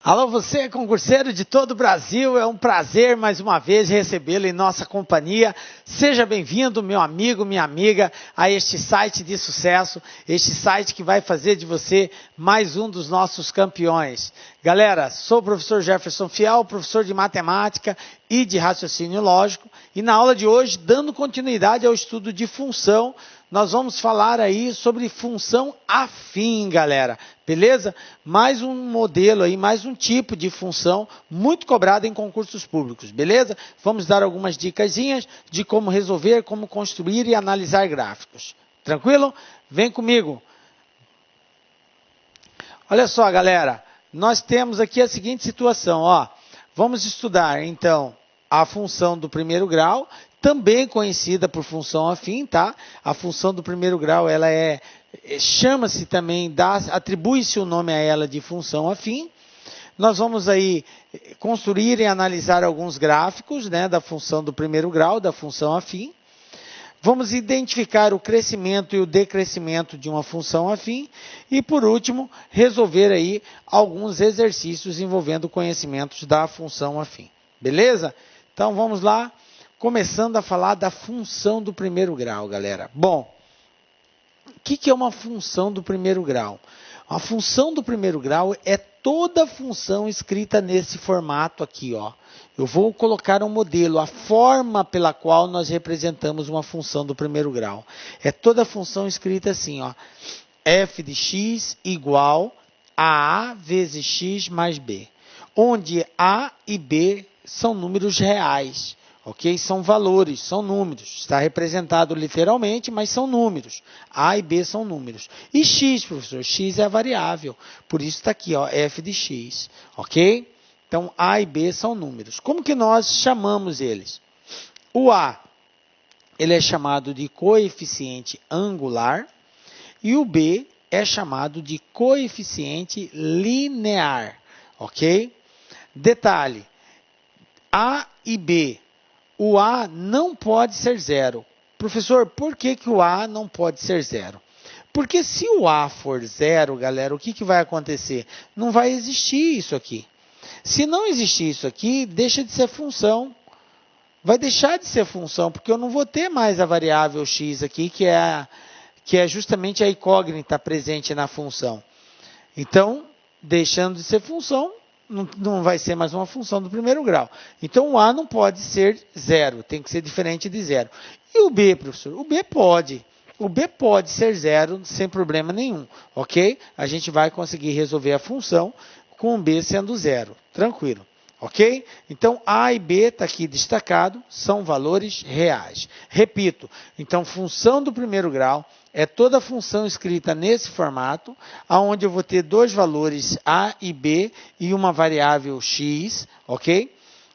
Alô, você, concurseiro de todo o Brasil, é um prazer mais uma vez recebê-lo em nossa companhia. Seja bem-vindo, meu amigo, minha amiga, a este site de sucesso, este site que vai fazer de você mais um dos nossos campeões. Galera, sou o professor Jefferson Fiel, professor de matemática e de raciocínio lógico, e na aula de hoje, dando continuidade ao estudo de função, nós vamos falar aí sobre função afim, galera, beleza? Mais um modelo aí, mais um tipo de função muito cobrada em concursos públicos, beleza? Vamos dar algumas dicasinhas de como resolver, como construir e analisar gráficos. Tranquilo? Vem comigo. Olha só, galera, nós temos aqui a seguinte situação, ó. Vamos estudar, então, a função do primeiro grau, também conhecida por função afim, tá? A função do primeiro grau, ela chama-se também, atribui-se o nome a ela de função afim. Nós vamos aí construir e analisar alguns gráficos, né, da função do primeiro grau, da função afim. Vamos identificar o crescimento e o decrescimento de uma função afim. E, por último, resolver aí alguns exercícios envolvendo conhecimentos da função afim. Beleza? Então, vamos lá. Começando a falar da função do primeiro grau, galera. Bom, o que é uma função do primeiro grau? A função do primeiro grau é toda função escrita nesse formato aqui, ó. Eu vou colocar um modelo, a forma pela qual nós representamos uma função do primeiro grau. É toda função escrita assim, ó. F de x igual a vezes x mais b. Onde a e b são números reais. Ok? São valores, são números. Está representado literalmente, mas são números. A e B são números. E x, professor? X é a variável. Por isso está aqui, ó, f de x. Ok? Então, A e B são números. Como que nós chamamos eles? O A, ele é chamado de coeficiente angular. E o B é chamado de coeficiente linear. Ok? Detalhe. A e B. O A não pode ser zero. Professor, por que o A não pode ser zero? Porque se o A for zero, galera, o que vai acontecer? Não vai existir isso aqui. Se não existir isso aqui, deixa de ser função. Vai deixar de ser função, porque eu não vou ter mais a variável x aqui, que é justamente a incógnita presente na função. Então, deixando de ser função, não vai ser mais uma função do primeiro grau. Então, o A não pode ser zero, tem que ser diferente de zero. E o B, professor? O B pode. O B pode ser zero sem problema nenhum, ok? A gente vai conseguir resolver a função com o B sendo zero, tranquilo, ok? Então, A e B está aqui destacado, são valores reais. Repito, então, função do primeiro grau é toda função escrita nesse formato, onde eu vou ter dois valores A e B e uma variável x, ok?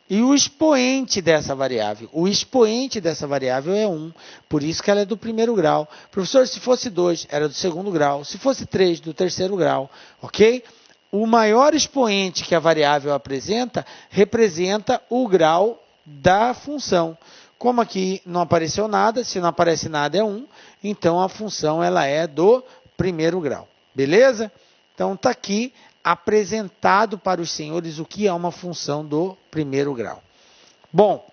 E o expoente dessa variável. O expoente dessa variável é 1, por isso que ela é do primeiro grau. Professor, se fosse 2, era do segundo grau. Se fosse 3, do terceiro grau, ok? O maior expoente que a variável apresenta, representa o grau da função. Como aqui não apareceu nada, se não aparece nada é 1, então a função ela é do primeiro grau. Beleza? Então está aqui apresentado para os senhores o que é uma função do primeiro grau. Bom,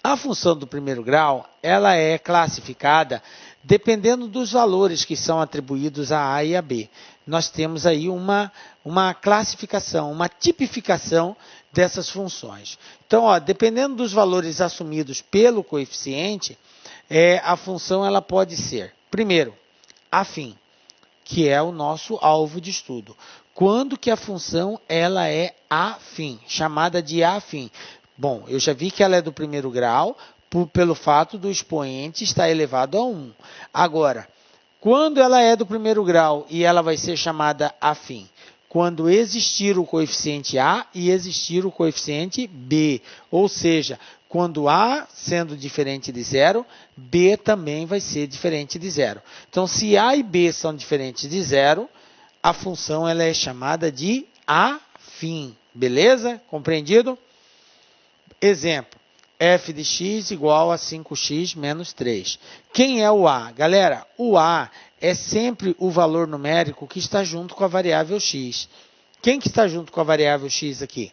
a função do primeiro grau, ela é classificada dependendo dos valores que são atribuídos a A e a B. Nós temos aí uma classificação, uma tipificação dessas funções. Então, ó, dependendo dos valores assumidos pelo coeficiente, a função ela pode ser, primeiro, afim, que é o nosso alvo de estudo. Quando que a função ela é afim, chamada de afim? Bom, eu já vi que ela é do primeiro grau, pelo fato do expoente estar elevado a 1. Agora, quando ela é do primeiro grau e ela vai ser chamada afim? Quando existir o coeficiente A e existir o coeficiente B. Ou seja, quando A sendo diferente de zero, B também vai ser diferente de zero. Então, se A e B são diferentes de zero, a função ela é chamada de afim. Beleza? Compreendido? Exemplo. F de x igual a 5x menos 3. Quem é o A? Galera, o A é sempre o valor numérico que está junto com a variável x. Quem que está junto com a variável x aqui?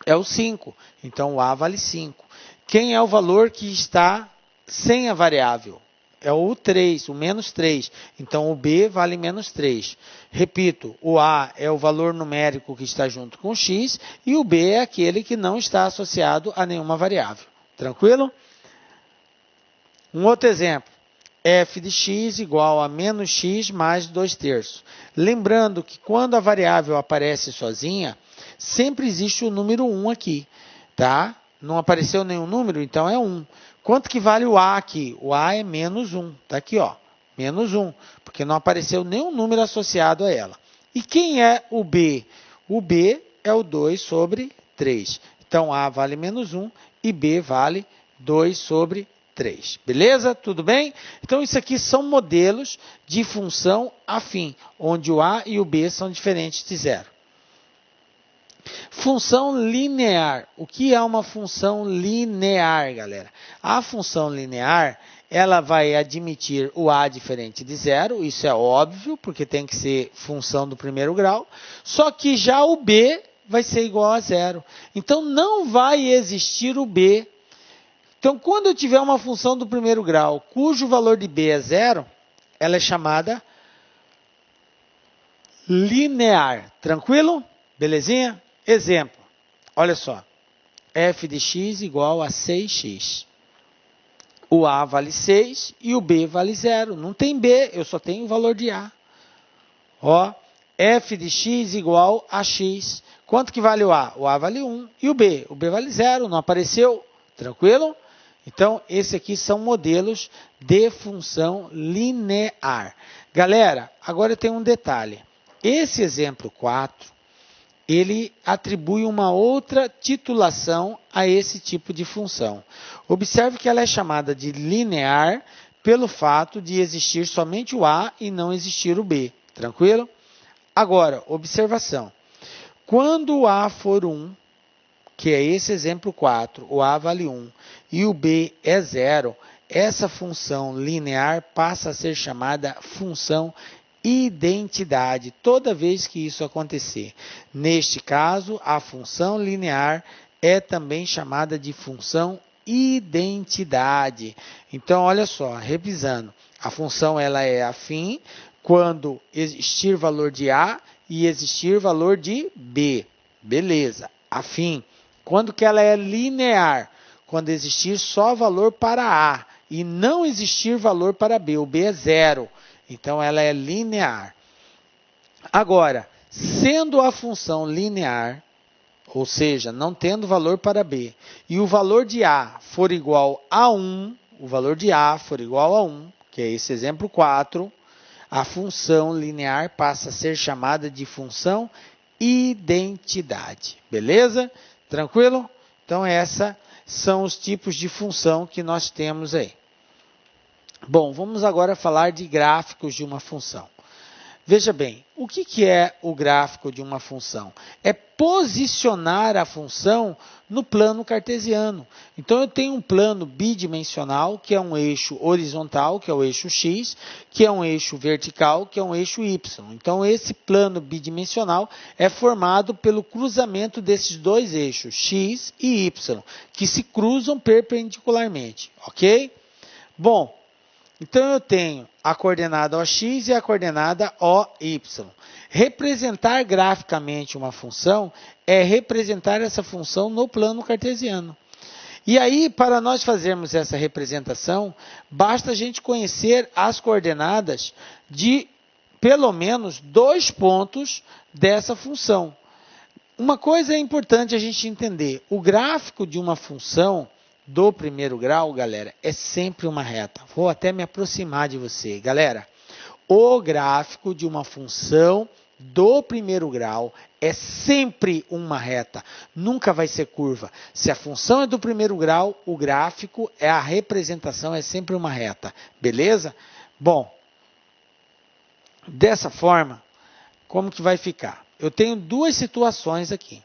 É o 5. Então, o a vale 5. Quem é o valor que está sem a variável? É o 3, o menos 3. Então, o b vale menos 3. Repito, o a é o valor numérico que está junto com o x e o b é aquele que não está associado a nenhuma variável. Tranquilo? Um outro exemplo. F de x igual a menos x mais 2/3. Lembrando que quando a variável aparece sozinha, sempre existe o número 1 aqui, tá? Não apareceu nenhum número, então é 1. Quanto que vale o a aqui? O a é menos 1, tá aqui, ó, menos 1, porque não apareceu nenhum número associado a ela. E quem é o b? O b é o 2 sobre 3. Então, a vale menos 1 e b vale 2 sobre 3. Beleza? Tudo bem? Então, isso aqui são modelos de função afim, onde o a e o b são diferentes de zero. Função linear. O que é uma função linear, galera? A função linear, ela vai admitir o a diferente de zero, isso é óbvio, porque tem que ser função do primeiro grau, só que já o b vai ser igual a zero. Então, não vai existir o b. Então, quando eu tiver uma função do primeiro grau, cujo valor de b é zero, ela é chamada linear. Tranquilo? Belezinha? Exemplo. Olha só. F de x igual a 6x. O a vale 6 e o b vale 0. Não tem b, eu só tenho o valor de a. Ó, f de x igual a x. Quanto que vale o a? O a vale 1. E o b? O b vale 0, não apareceu. Tranquilo? Então, esses aqui são modelos de função linear. Galera, agora tem um detalhe. Esse exemplo 4, ele atribui uma outra titulação a esse tipo de função. Observe que ela é chamada de linear pelo fato de existir somente o a e não existir o b. Tranquilo? Agora, observação. Quando o a for 1, que é esse exemplo 4, o a vale 1 e o b é 0, essa função linear passa a ser chamada função identidade, toda vez que isso acontecer. Neste caso, a função linear é também chamada de função identidade. Então, olha só, revisando, a função ela é afim quando existir valor de a e existir valor de b. Beleza, afim. Quando que ela é linear? Quando existir só valor para a e não existir valor para b. O b é 0. Então, ela é linear. Agora, sendo a função linear, ou seja, não tendo valor para b, e o valor de a for igual a 1, o valor de a for igual a 1, que é esse exemplo 4, a função linear passa a ser chamada de função identidade. Beleza? Tranquilo? Então, esses são os tipos de função que nós temos aí. Bom, vamos agora falar de gráficos de uma função. Veja bem, o que é o gráfico de uma função? É posicionar a função no plano cartesiano. Então, eu tenho um plano bidimensional, que é um eixo horizontal, que é o eixo x, que é um eixo vertical, que é um eixo y. Então, esse plano bidimensional é formado pelo cruzamento desses dois eixos, x e y, que se cruzam perpendicularmente, ok? Bom, então, eu tenho a coordenada OX e a coordenada OY. Representar graficamente uma função é representar essa função no plano cartesiano. E aí, para nós fazermos essa representação, basta a gente conhecer as coordenadas de pelo menos 2 pontos dessa função. Uma coisa é importante a gente entender. O gráfico de uma função do primeiro grau, galera, é sempre uma reta. Vou até me aproximar de você. Galera, o gráfico de uma função do primeiro grau é sempre uma reta. Nunca vai ser curva. Se a função é do primeiro grau, o gráfico, a representação é sempre uma reta. Beleza? Bom, dessa forma, como que vai ficar? Eu tenho duas situações aqui.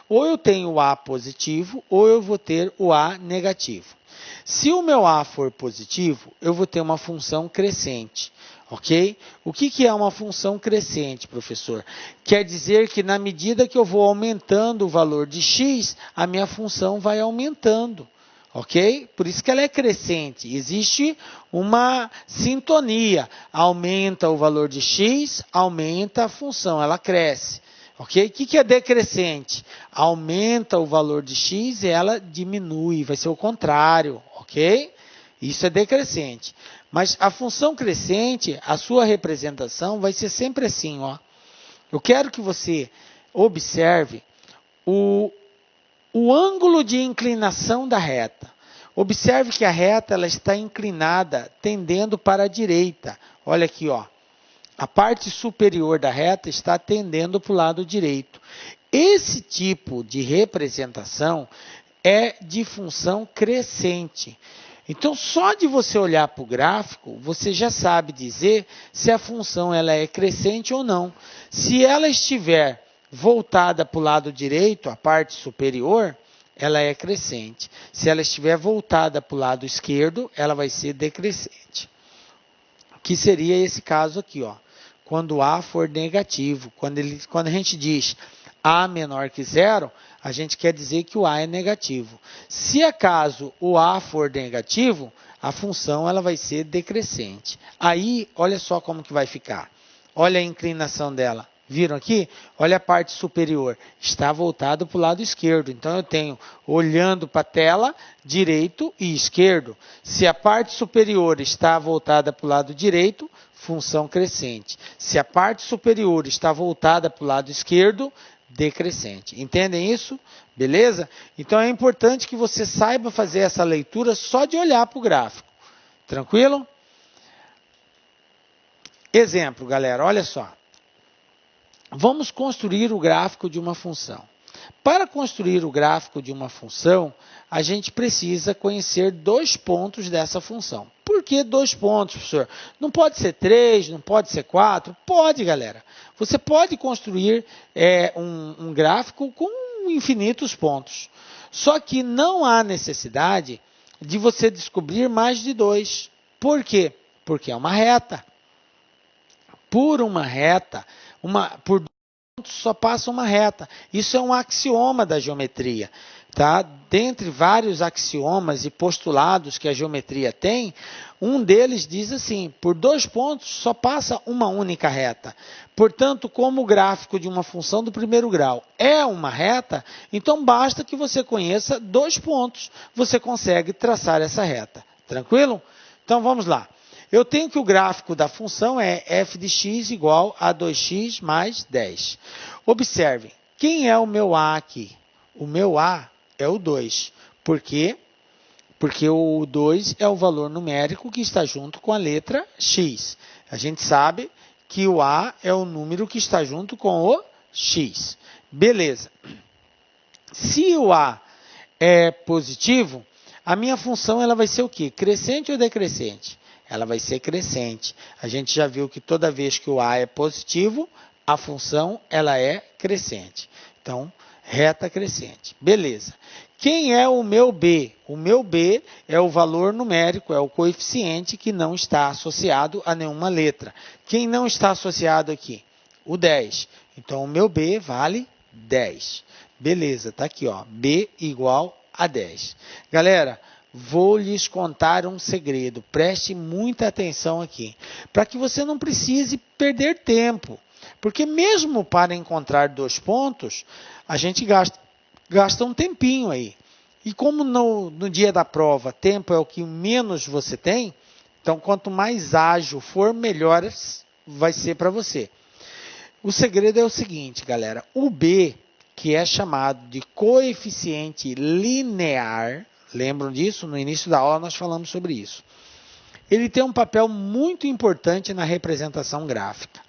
Ou eu tenho o A positivo, ou eu vou ter o A negativo. Se o meu A for positivo, eu vou ter uma função crescente, Ok? O que é uma função crescente, professor? Quer dizer que na medida que eu vou aumentando o valor de x, a minha função vai aumentando. Ok? Por isso que ela é crescente. Existe uma sintonia. Aumenta o valor de x, aumenta a função, ela cresce. Ok? O que é decrescente? Aumenta o valor de x e ela diminui, vai ser o contrário. Ok? Isso é decrescente. Mas a função crescente, a sua representação vai ser sempre assim, ó. Eu quero que você observe o ângulo de inclinação da reta. Observe que a reta ela está inclinada, tendendo para a direita. Olha aqui, ó. A parte superior da reta está tendendo para o lado direito. Esse tipo de representação é de função crescente. Então, só de você olhar para o gráfico, você já sabe dizer se a função ela é crescente ou não. Se ela estiver voltada para o lado direito, a parte superior, ela é crescente. Se ela estiver voltada para o lado esquerdo, ela vai ser decrescente. Que seria esse caso aqui, ó. Quando A for negativo. Quando a gente diz A menor que zero, a gente quer dizer que o A é negativo. Se acaso o A for negativo, a função ela vai ser decrescente. Aí, olha só como que vai ficar. Olha a inclinação dela. Viram aqui? Olha a parte superior. Está voltado para o lado esquerdo. Então, eu tenho, olhando para a tela, direito e esquerdo. Se a parte superior está voltada para o lado direito, função crescente. Se a parte superior está voltada para o lado esquerdo, decrescente. Entendem isso? Beleza? Então, é importante que você saiba fazer essa leitura só de olhar para o gráfico. Tranquilo? Exemplo, galera, olha só. Vamos construir o gráfico de uma função. Para construir o gráfico de uma função, a gente precisa conhecer 2 pontos dessa função. Por que 2 pontos, professor? Não pode ser 3, não pode ser 4? Pode, galera. Você pode construir um gráfico com infinitos pontos. Só que não há necessidade de você descobrir mais de 2. Por quê? Porque é uma reta. Por uma reta, por 2 pontos só passa uma reta. Isso é um axioma da geometria. Tá? Dentre vários axiomas e postulados que a geometria tem, um deles diz assim, por 2 pontos só passa uma única reta. Portanto, como o gráfico de uma função do primeiro grau é uma reta, então basta que você conheça 2 pontos, você consegue traçar essa reta. Tranquilo? Então vamos lá. Eu tenho que o gráfico da função é f de x igual a 2x mais 10. Observe, quem é o meu A aqui? O meu A é o 2. Por quê? Porque o 2 é o valor numérico que está junto com a letra x. A gente sabe que o A é o número que está junto com o x. Beleza. Se o A é positivo, a minha função ela vai ser o quê? Crescente ou decrescente? Ela vai ser crescente. A gente já viu que toda vez que o A é positivo, a função ela é crescente. Então, reta crescente. Beleza. Quem é o meu B? O meu B é o valor numérico, é o coeficiente que não está associado a nenhuma letra. Quem não está associado aqui? O 10. Então, o meu B vale 10. Beleza, está aqui, ó. B igual a 10. Galera, vou lhes contar um segredo. Preste muita atenção aqui. Para que você não precise perder tempo. Porque mesmo para encontrar 2 pontos, a gente gasta um tempinho aí. E como no dia da prova, tempo é o que menos você tem, então quanto mais ágil for, melhor vai ser para você. O segredo é o seguinte, galera. O B, que é chamado de coeficiente linear, lembram disso? No início da aula nós falamos sobre isso. Ele tem um papel muito importante na representação gráfica.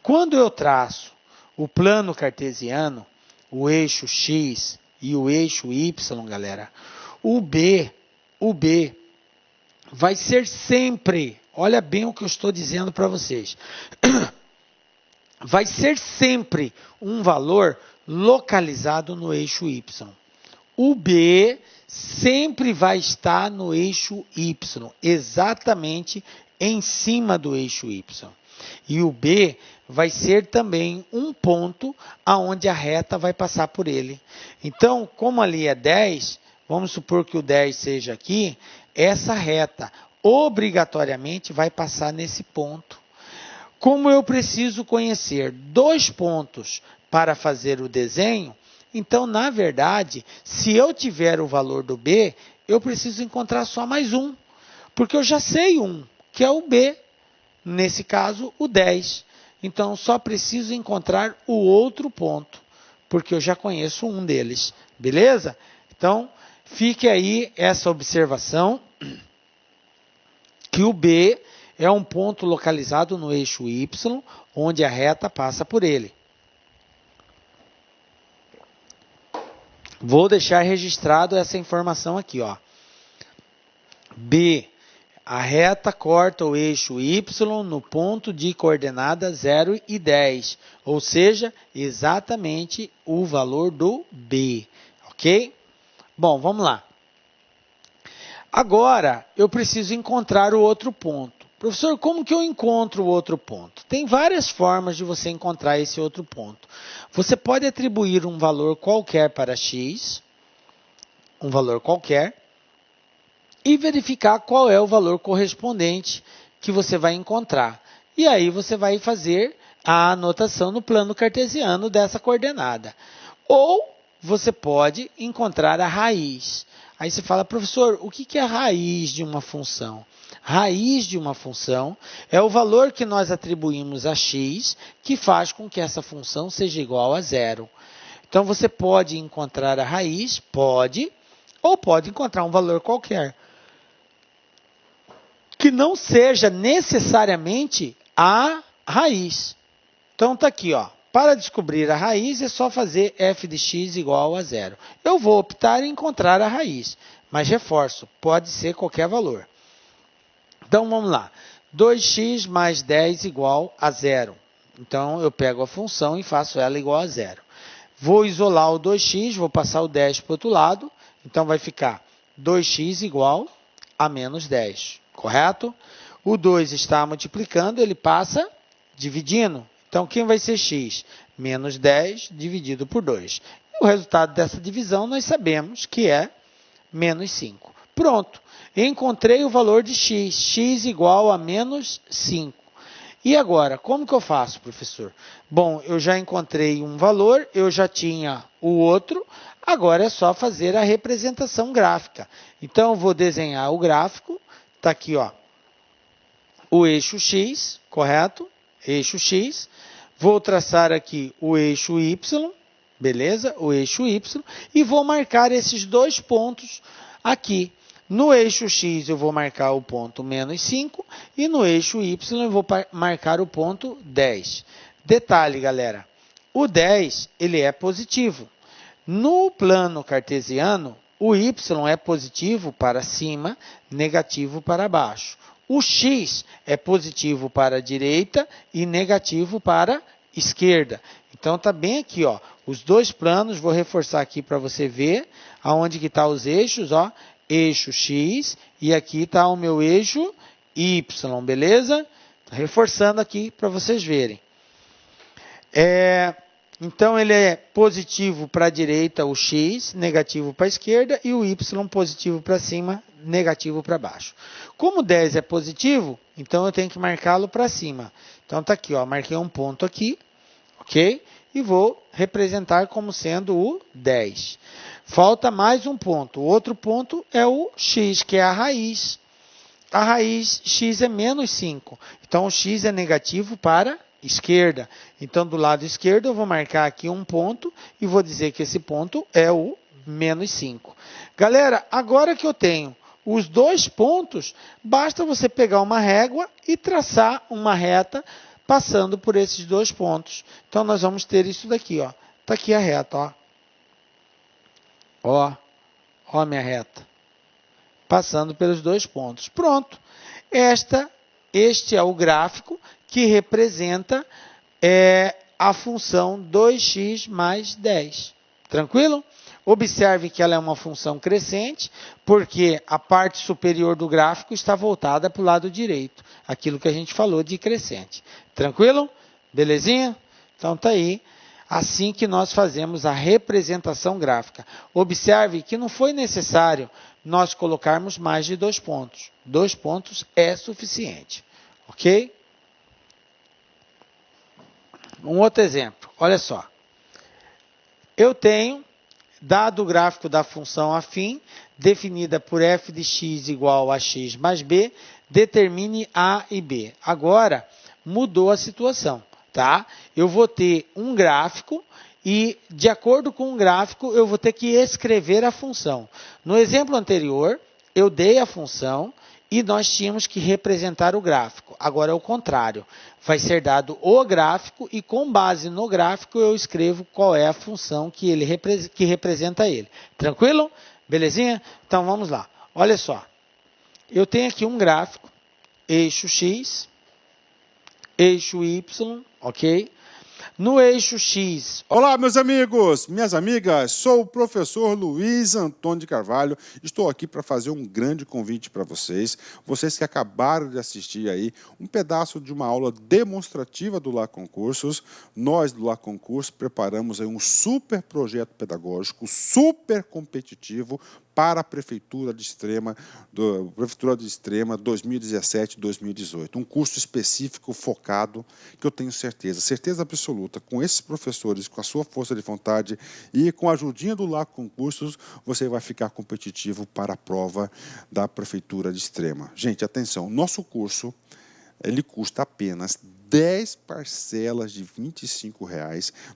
Quando eu traço o plano cartesiano, o eixo x e o eixo y, galera, o B vai ser sempre, olha bem o que eu estou dizendo para vocês, vai ser sempre um valor localizado no eixo y. O B sempre vai estar no eixo y, exatamente em cima do eixo y. E o B vai ser também um ponto aonde a reta vai passar por ele. Então, como ali é 10, vamos supor que o 10 seja aqui, essa reta obrigatoriamente vai passar nesse ponto. Como eu preciso conhecer 2 pontos para fazer o desenho, então, na verdade, se eu tiver o valor do B, eu preciso encontrar só mais um, porque eu já sei um, que é o B, nesse caso, o 10. Então, só preciso encontrar o outro ponto, porque eu já conheço um deles, beleza? Então, fique aí essa observação, que o B é um ponto localizado no eixo Y, onde a reta passa por ele. Vou deixar registrado essa informação aqui, ó. B, a reta corta o eixo Y no ponto de coordenada 0 e 10, ou seja, exatamente o valor do B, ok? Bom, vamos lá. Agora, eu preciso encontrar o outro ponto. Professor, como que eu encontro o outro ponto? Tem várias formas de você encontrar esse outro ponto. Você pode atribuir um valor qualquer para x, um valor qualquer, e verificar qual é o valor correspondente que você vai encontrar. E aí você vai fazer a anotação no plano cartesiano dessa coordenada. Ou você pode encontrar a raiz. Aí você fala, professor, o que é a raiz de uma função? Raiz de uma função é o valor que nós atribuímos a x, que faz com que essa função seja igual a 0. Então, você pode encontrar a raiz, pode, ou pode encontrar um valor qualquer, que não seja necessariamente a raiz. Então, está aqui, ó. Para descobrir a raiz, é só fazer f de x igual a 0. Eu vou optar em encontrar a raiz, mas reforço, pode ser qualquer valor. Então, vamos lá. 2x mais 10 igual a 0. Então, eu pego a função e faço ela igual a 0. Vou isolar o 2x, vou passar o 10 para o outro lado. Então, vai ficar 2x igual a menos 10, correto? O 2 está multiplicando, ele passa dividindo. Então, quem vai ser x? Menos 10 dividido por 2. O resultado dessa divisão nós sabemos que é menos 5. Pronto, encontrei o valor de x. X igual a menos 5. E agora, como que eu faço, professor? Bom, eu já encontrei um valor, eu já tinha o outro, agora é só fazer a representação gráfica. Então, eu vou desenhar o gráfico, está aqui, ó, o eixo x, correto? Eixo x. Vou traçar aqui o eixo y, beleza? O eixo y. E vou marcar esses 2 pontos aqui. No eixo x eu vou marcar o ponto menos 5 e no eixo y eu vou marcar o ponto 10. Detalhe, galera, o 10 ele é positivo. No plano cartesiano, o y é positivo para cima, negativo para baixo. O x é positivo para a direita e negativo para a esquerda. Então, está bem aqui, ó, os 2 planos, vou reforçar aqui para você ver aonde que estão os eixos, ó, eixo x e aqui está o meu eixo y, beleza? Reforçando aqui para vocês verem. Então, ele é positivo para a direita, o x, negativo para a esquerda, e o y positivo para cima, negativo para baixo. Como 10 é positivo, então eu tenho que marcá-lo para cima. Então, está aqui, ó, marquei um ponto aqui, ok? E vou representar como sendo o 10. Falta mais um ponto. O outro ponto é o x, que é a raiz. A raiz x é menos 5. Então, o x é negativo para esquerda. Então, do lado esquerdo, eu vou marcar aqui um ponto e vou dizer que esse ponto é o menos 5. Galera, agora que eu tenho os 2 pontos, basta você pegar uma régua e traçar uma reta passando por esses 2 pontos. Então, nós vamos ter isso daqui, ó. Está aqui a reta, ó. Ó a minha reta. Passando pelos 2 pontos. Pronto. Este é o gráfico que representa a função 2x mais 10. Tranquilo? Observe que ela é uma função crescente, porque a parte superior do gráfico está voltada para o lado direito. Aquilo que a gente falou de crescente. Tranquilo? Belezinha? Então tá aí. Assim que nós fazemos a representação gráfica. Observe que não foi necessário nós colocarmos mais de 2 pontos. 2 pontos é suficiente. Ok? Um outro exemplo. Olha só. Eu tenho, dado o gráfico da função afim, definida por f de x igual a x mais b, determine a e b. Agora, mudou a situação. Tá? Eu vou ter um gráfico e, de acordo com o gráfico, eu vou ter que escrever a função. No exemplo anterior, eu dei a função e nós tínhamos que representar o gráfico. Agora é o contrário. Vai ser dado o gráfico e, com base no gráfico, eu escrevo qual é a função que representa ele. Tranquilo? Belezinha? Então, vamos lá. Olha só. Eu tenho aqui um gráfico, eixo x, eixo y, ok? No eixo X... Olá, meus amigos, minhas amigas, sou o professor Luiz Antônio de Carvalho. Estou aqui para fazer um grande convite para vocês. Vocês que acabaram de assistir aí um pedaço de uma aula demonstrativa do Lá Concursos. Nós, do Lá Concursos, preparamos aí um super projeto pedagógico, super competitivo, para a Prefeitura de Extrema 2017-2018. Um curso específico, focado, que eu tenho certeza absoluta, com esses professores, com a sua força de vontade e com a ajudinha do Lá Concursos, você vai ficar competitivo para a prova da Prefeitura de Extrema. Gente, atenção, nosso curso, ele custa apenas 10 parcelas de R$ 25.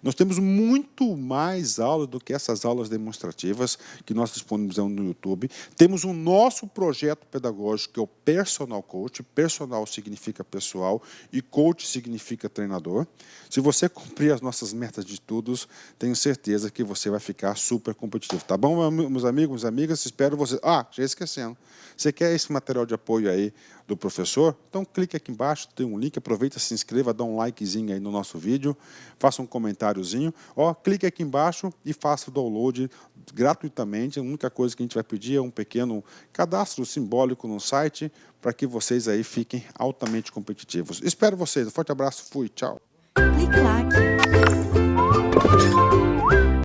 Nós temos muito mais aulas do que essas aulas demonstrativas que nós disponibilizamos no YouTube. Temos o nosso projeto pedagógico, que é o Personal Coach. Personal significa pessoal e coach significa treinador. Se você cumprir as nossas metas de estudos, tenho certeza que você vai ficar super competitivo. Tá bom, meus amigos, amigas? Espero vocês. Ah, já esquecendo. Você quer esse material de apoio aí do professor? Então clique aqui embaixo, tem um link, aproveita, se inscreva, dá um likezinho aí no nosso vídeo, faça um comentáriozinho, clique aqui embaixo e faça o download gratuitamente. A única coisa que a gente vai pedir é um pequeno cadastro simbólico no site para que vocês aí fiquem altamente competitivos. Espero vocês, um forte abraço, fui, tchau. Clique like.